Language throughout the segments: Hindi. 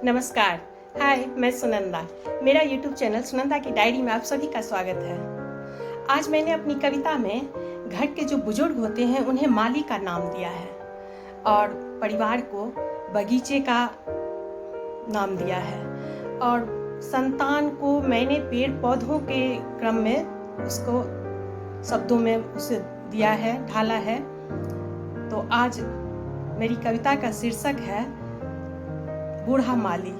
नमस्कार। हाय, मैं सुनंदा। मेरा यूट्यूब चैनल सुनंदा की डायरी में आप सभी का स्वागत है। आज मैंने अपनी कविता में घर के जो बुजुर्ग होते हैं उन्हें माली का नाम दिया है और परिवार को बगीचे का नाम दिया है और संतान को मैंने पेड़ पौधों के क्रम में उसको शब्दों में उसे दिया है, ढाला है। तो आज मेरी कविता का शीर्षक है बूढ़ा माली।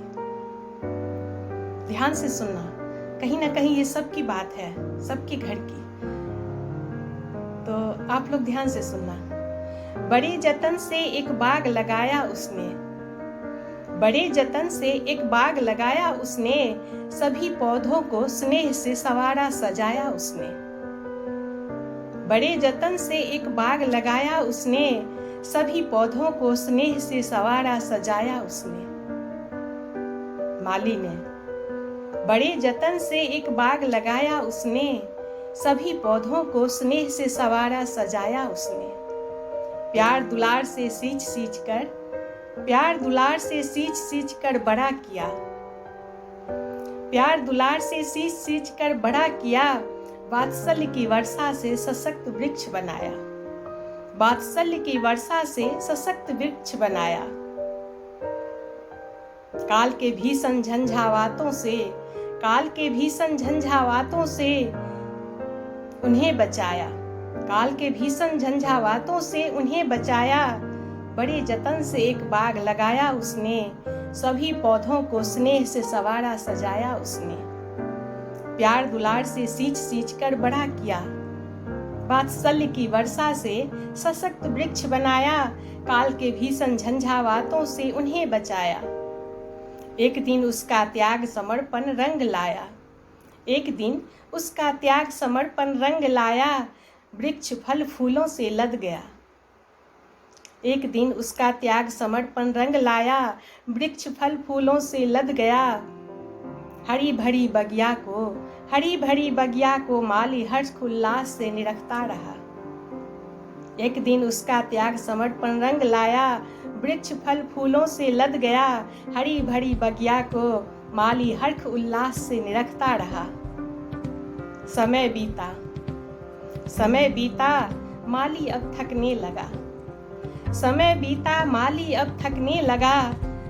ध्यान से सुनना, कहीं ना कहीं ये सबकी बात है, सबके घर की। तो आप लोग ध्यान से सुनना। बड़े जतन से एक बाग लगाया उसने, बड़े जतन से एक बाग लगाया उसने, सभी पौधों को स्नेह से संवारा सजाया उसने। बड़े जतन से एक बाग लगाया उसने, सभी पौधों को स्नेह से संवारा सजाया उसने। माली ने बड़े जतन से एक बाग लगाया उसने, सभी पौधों को स्नेह से संवारा सजाया उसने। प्यार दुलार से सींच सींच कर, प्यार दुलार से सींच सींच कर बड़ा किया, प्यार दुलार से सींच सींच कर बड़ा किया। वात्सल्य की वर्षा से सशक्त वृक्ष बनाया, वात्सल्य की वर्षा से सशक्त वृक्ष बनाया। काल के भीषण झंझावातों से, काल के भीषण झंझावातों से उन्हें बचाया, काल के भीषण झंझावातों से उन्हें बचाया। बड़े जतन से एक बाग लगाया उसने, सभी पौधों को स्नेह से संवारा सजाया उसने। प्यार दुलार से सींच सींच कर बड़ा किया, वात्सल्य की वर्षा से सशक्त वृक्ष बनाया। काल के भीषण झंझावातों से उन्हें बचाया। एक दिन उसका त्याग समर्पण रंग लाया, एक दिन उसका त्याग समर्पण रंग लाया। वृक्ष फल फूलों से लद गया, एक दिन उसका त्याग समर्पण रंग लाया। वृक्ष फल फूलों से लद गया। हरी भरी बगिया को, हरी भरी बगिया को माली हर्ष उल्लास से निरखता रहा। एक दिन उसका त्याग समर्पण रंग लाया, वृक्ष फल फूलों से लद गया। हरी भरी बगिया को माली हर्ष उल्लास से निरखता रहा। समय बीता, समय बीता, माली अब थकने लगा, समय बीता, माली अब थकने लगा।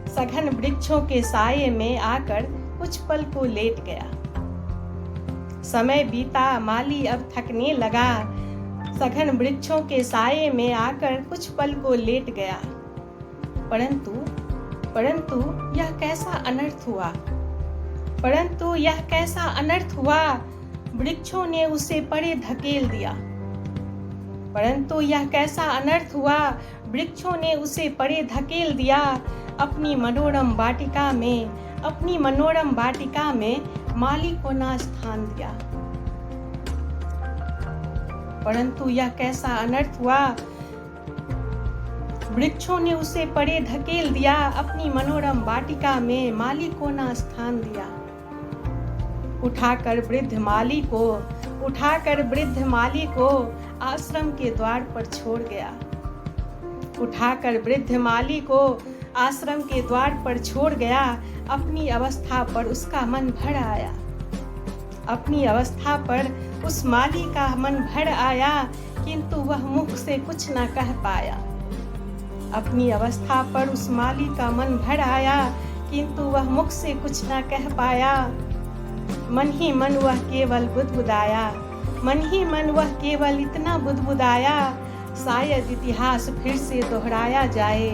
सघन वृक्षों के साये में आकर कुछ पल को लेट गया। समय बीता, माली अब थकने लगा, सघन वृक्षों के साये में आकर कुछ पल को लेट गया। परंतु परंतु यह कैसा अनर्थ हुआ, परंतु यह कैसा अनर्थ हुआ। वृक्षों ने उसे परे धकेल दिया, परंतु यह कैसा अनर्थ हुआ। वृक्षों ने उसे परे धकेल दिया। अपनी मनोरम वाटिका में, अपनी मनोरम वाटिका में माली को ना स्थान दिया। परंतु यह कैसा अनर्थ हुआ। वृक्षों ने उसे परे धकेल दिया। अपनी मनोरम वाटिका में माली को ना स्थान दिया। उठाकर वृद्ध माली को, उठाकर वृद्ध माली को आश्रम के द्वार पर छोड़ गया। उठाकर वृद्ध माली को आश्रम के द्वार पर छोड़ गया। अपनी अवस्था पर उसका मन भर आया, अपनी अवस्था पर उस माली का मन भर आया, किंतु वह मुख से कुछ न कह पाया। अपनी अवस्था पर उस माली का मन भर आया, किंतु वह मुख से कुछ न कह पाया। मन ही मन वह केवल बुदबुदाया, मन ही मन वह केवल इतना बुदबुदाया। शायद इतिहास फिर से दोहराया जाए,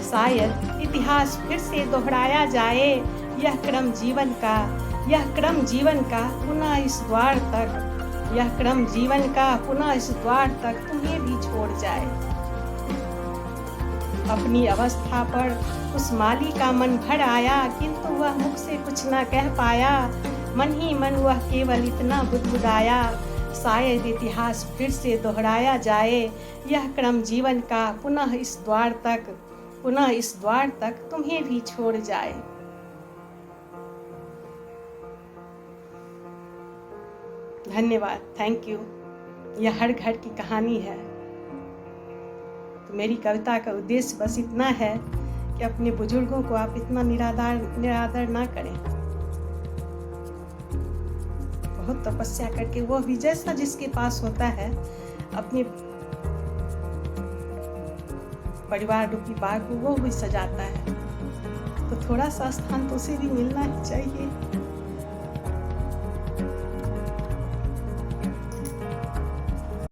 शायद इतिहास फिर से दोहराया जाए। यह क्रम जीवन का, यह क्रम जीवन का पुनः इस द्वार तक, यह क्रम जीवन का पुनः इस द्वार तक तुम्हें भी छोड़ जाए। अपनी अवस्था पर उस माली का मन भर आया, किंतु वह मुख से कुछ न कह पाया। मन ही मन वह केवल इतना बुदबुदाया। शायद इतिहास फिर से दोहराया जाए। यह क्रम जीवन का पुनः इस द्वार तक, पुनः इस द्वार तक तुम्हें भी छोड़ जाए। धन्यवाद, थैंक यू। यह हर घर की कहानी है। तो मेरी कविता का उद्देश्य बस इतना है कि अपने बुजुर्गों को आप इतना निरादर ना करें। बहुत तपस्या करके वो भी जैसा जिसके पास होता है अपने परिवार रूपी बाग को वो भी सजाता है, तो थोड़ा सा स्थान तो उसे भी मिलना ही चाहिए।